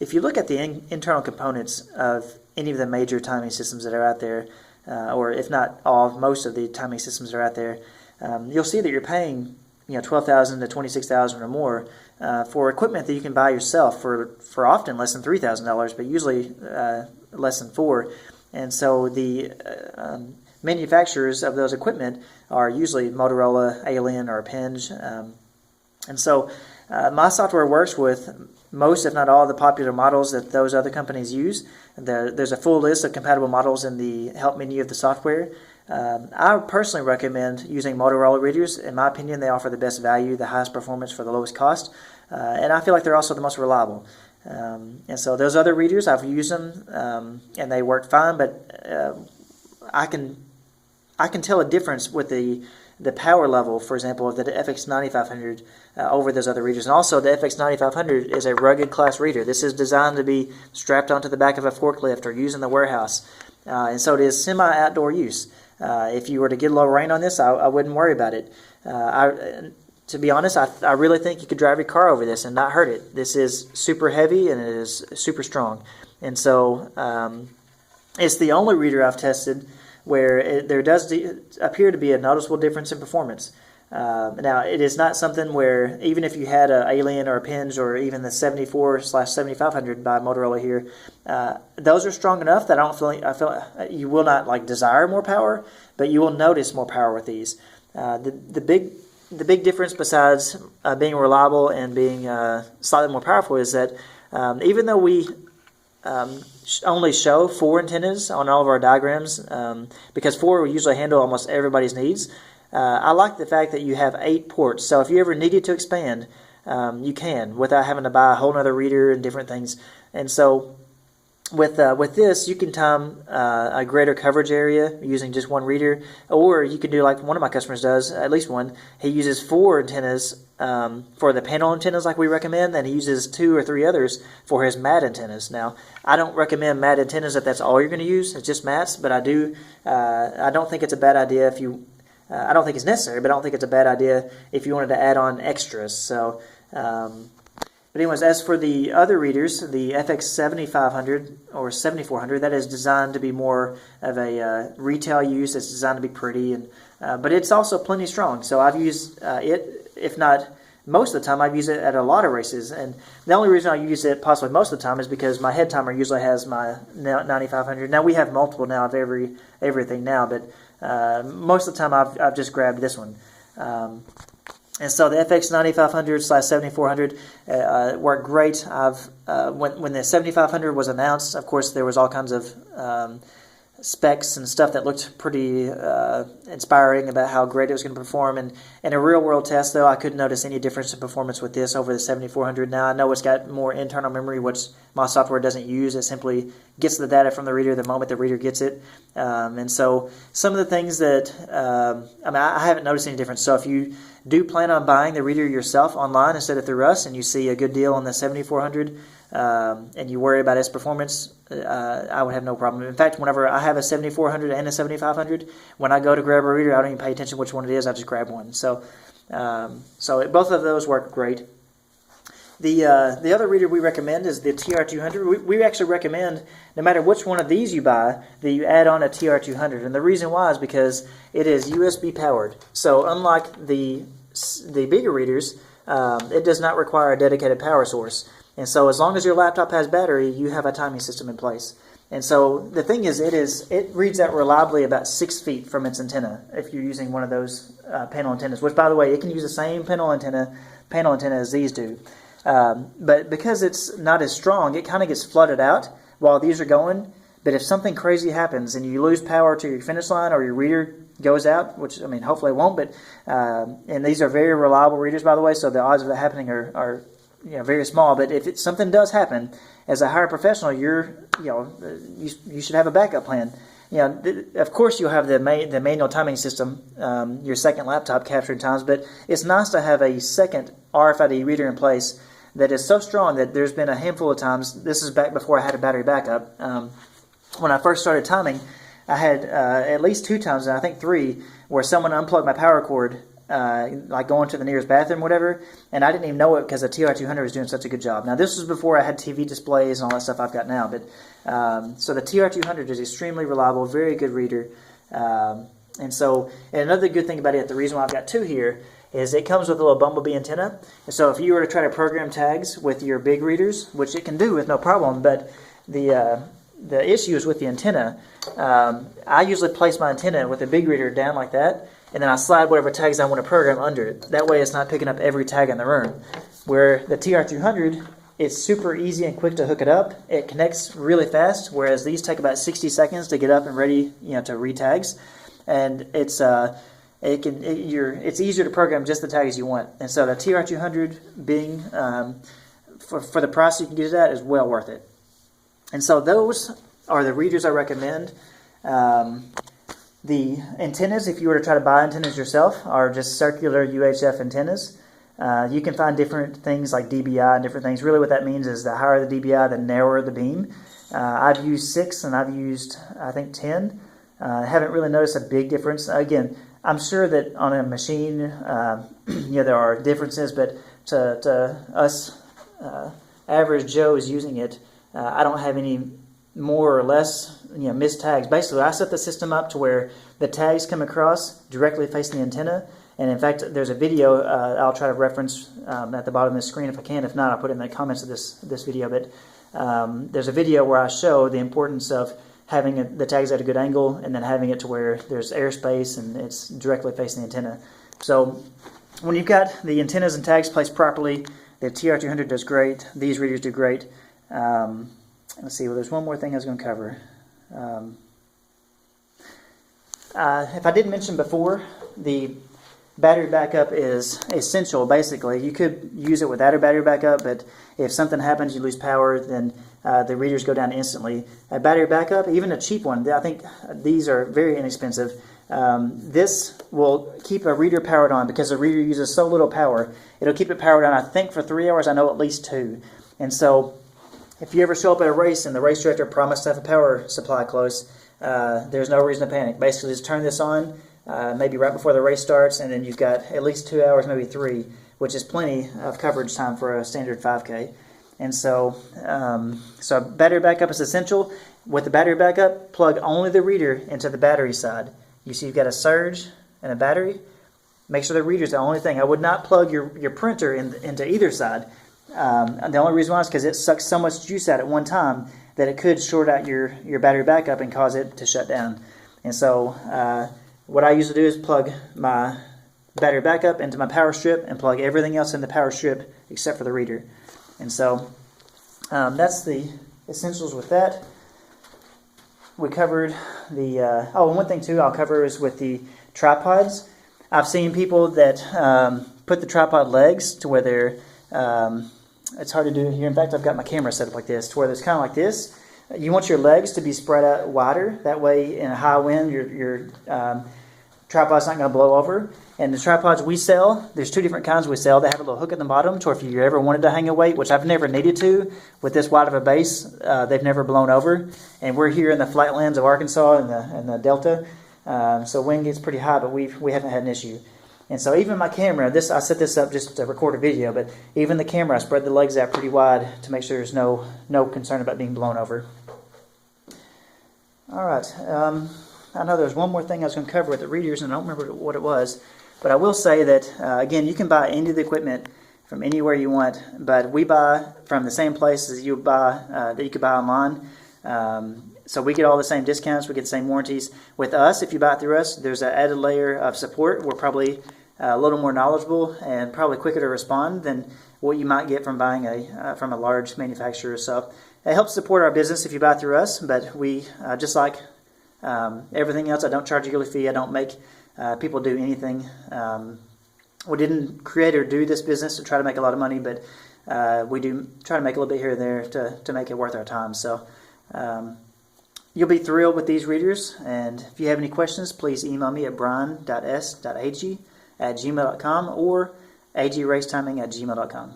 if you look at the internal components of any of the major timing systems that are out there, or if not all, most of the timing systems that are out there, you'll see that you're paying $12,000 to $26,000 or more for equipment that you can buy yourself for often less than $3,000, but usually less than $4,000. And so the manufacturers of those equipment are usually Motorola, Alien, or Penge. And so my software works with most, if not all, of the popular models that those other companies use. There's a full list of compatible models in the help menu of the software. I personally recommend using Motorola readers. In my opinion, they offer the best value, the highest performance for the lowest cost, and I feel like they're also the most reliable. And so those other readers, I've used them, and they work fine, but I can tell a difference with the power level, for example, of the FX9500 over those other readers. And also, the FX9500 is a rugged class reader. This is designed to be strapped onto the back of a forklift or used in the warehouse. And so it is semi-outdoor use. If you were to get a little rain on this, I wouldn't worry about it. To be honest, I really think you could drive your car over this and not hurt it. This is super heavy and it is super strong. And so it's the only reader I've tested where there does appear to be a noticeable difference in performance. Now, it is not something where, even if you had an Alien or a Penge or even the 74/7500 by Motorola here, those are strong enough that I feel you will not desire more power, but you will notice more power with these. The big difference, besides being reliable and being slightly more powerful, is that even though we only show 4 antennas on all of our diagrams, because 4 will usually handle almost everybody's needs. I like the fact that you have 8 ports, so if you ever needed to expand, you can, without having to buy a whole other reader and different things. And so with this, you can time a greater coverage area using just one reader, or you can do like one of my customers does, at least one. He uses 4 antennas for the panel antennas like we recommend, and he uses 2 or 3 others for his mat antennas. Now, I don't recommend mat antennas if that's all you're going to use. It's just mats, but I don't think it's a bad idea if you. I don't think it's necessary, but I don't think it's a bad idea if you wanted to add on extras. So. But anyways, as for the other readers, the FX7500 or 7400, that is designed to be more of a retail use. It's designed to be pretty, but it's also plenty strong. So I've used it, if not most of the time, I've used it at a lot of races. And the only reason I use it possibly most of the time is because my head timer usually has my 9500. Now we have multiple now of everything now, but most of the time I've just grabbed this one. And so the FX9500/7400 worked great. When the 7500 was announced, of course, there was all kinds of specs and stuff that looked pretty inspiring about how great it was going to perform. And in a real-world test, though, I couldn't notice any difference in performance with this over the 7400. Now, I know it's got more internal memory, which my software doesn't use. It simply gets the data from the reader the moment the reader gets it. And so some of the things that, I haven't noticed any difference. So if you do plan on buying the reader yourself online instead of through us, and you see a good deal on the 7400, and you worry about its performance, I would have no problem. In fact, whenever I have a 7400 and a 7500, when I go to grab a reader, I don't even pay attention to which one it is. I just grab one. So both of those work great. The other reader we recommend is the TR200. We actually recommend, no matter which one of these you buy, that you add on a TR200. And the reason why is because it is USB powered. So unlike the bigger readers, it does not require a dedicated power source. And so as long as your laptop has battery, you have a timing system in place. And so the thing is, it reads out reliably about 6 feet from its antenna if you're using one of those panel antennas, which, by the way, it can use the same panel antenna as these do. But because it's not as strong, it kind of gets flooded out while these are going. But if something crazy happens and you lose power to your finish line or your reader goes out, which, hopefully it won't, but and these are very reliable readers, by the way, so the odds of that happening are very small. But if something does happen, as a hired professional, you should have a backup plan. Of course you'll have the manual timing system, your second laptop capturing times, but it's nice to have a second RFID reader in place that is so strong that there's been a handful of times. This is back before I had a battery backup. When I first started timing, I had at least 2 times, and I think 3, where someone unplugged my power cord like going to the nearest bathroom, whatever, and I didn't even know it because the TR200 was doing such a good job. Now, this was before I had TV displays and all that stuff I've got now, but so the TR200 is extremely reliable, very good reader, and another good thing about it, the reason why I've got two here, is it comes with a little bumblebee antenna. And so if you were to try to program tags with your big readers, which it can do with no problem, but the issue is with the antenna. I usually place my antenna with the big reader down like that, and then I slide whatever tags I want to program under it. That way it's not picking up every tag in the room. Where the TR200, it's super easy and quick to hook it up. It connects really fast, whereas these take about 60 seconds to get up and ready, to read tags. And it's easier to program just the tags you want. And so the TR200 being, for the price you can get it at, is well worth it. And so those are the readers I recommend. The antennas, if you were to try to buy antennas yourself, are just circular UHF antennas. You can find different things like DBI and different things. Really what that means is the higher the DBI, the narrower the beam. I've used 6 and I've used, I think, 10. I haven't really noticed a big difference. Again, I'm sure that on a machine, there are differences, but to us average Joes using it, I don't have any more or less missed tags. Basically, I set the system up to where the tags come across directly facing the antenna. And in fact, there's a video I'll try to reference at the bottom of the screen if I can. If not, I'll put it in the comments of this video. But there's a video where I show the importance of having the tags at a good angle and then having it to where there's airspace and it's directly facing the antenna. So when you've got the antennas and tags placed properly, the TR200 does great. These readers do great. Let's see, well, there's one more thing I was going to cover. If I didn't mention before, the battery backup is essential, basically. You could use it without a battery backup, but if something happens, you lose power, then the readers go down instantly. A battery backup, even a cheap one, I think these are very inexpensive. This will keep a reader powered on because the reader uses so little power. It'll keep it powered on, I think, for 3 hours. I know at least 2. And so if you ever show up at a race and the race director promised to have a power supply close, there's no reason to panic. Basically, just turn this on, maybe right before the race starts, and then you've got at least 2 hours, maybe 3, which is plenty of coverage time for a standard 5K. And so, battery backup is essential. With the battery backup, plug only the reader into the battery side. You see you've got a surge and a battery. Make sure the reader's the only thing. I would not plug your printer into either side. The only reason why is because it sucks so much juice out at one time that it could short out your battery backup and cause it to shut down. And so what I usually do is plug my battery backup into my power strip and plug everything else in the power strip except for the reader. And so that's the essentials with that. We covered the... and one thing too I'll cover is with the tripods. I've seen people that put the tripod legs to where they're... it's hard to do here. In fact, I've got my camera set up like this, to where it's kind of like this. You want your legs to be spread out wider. That way, in a high wind, your tripod's not going to blow over. And the tripods we sell, there's 2 different kinds we sell. They have a little hook at the bottom, so if you ever wanted to hang a weight, which I've never needed to, with this wide of a base, they've never blown over. And we're here in the flatlands of Arkansas and the Delta, so wind gets pretty high, but we haven't had an issue. And so even my camera, I set this up just to record a video, but even the camera, I spread the legs out pretty wide to make sure there's no concern about being blown over. All right. I know there's one more thing I was going to cover with the readers, and I don't remember what it was. But I will say that, again, you can buy any of the equipment from anywhere you want, but we buy from the same places that you could buy online. So we get all the same discounts, we get the same warranties. With us, if you buy it through us, there's an added layer of support. We're probably a little more knowledgeable and probably quicker to respond than what you might get from buying from a large manufacturer. So it helps support our business if you buy through us, but we, just like everything else, I don't charge a yearly fee. I don't make people do anything. We didn't create or do this business to try to make a lot of money, but we do try to make a little bit here and there to make it worth our time. So you'll be thrilled with these readers, and if you have any questions, please email me at brian.s.ag@gmail.com or agраcetiming@gmail.com.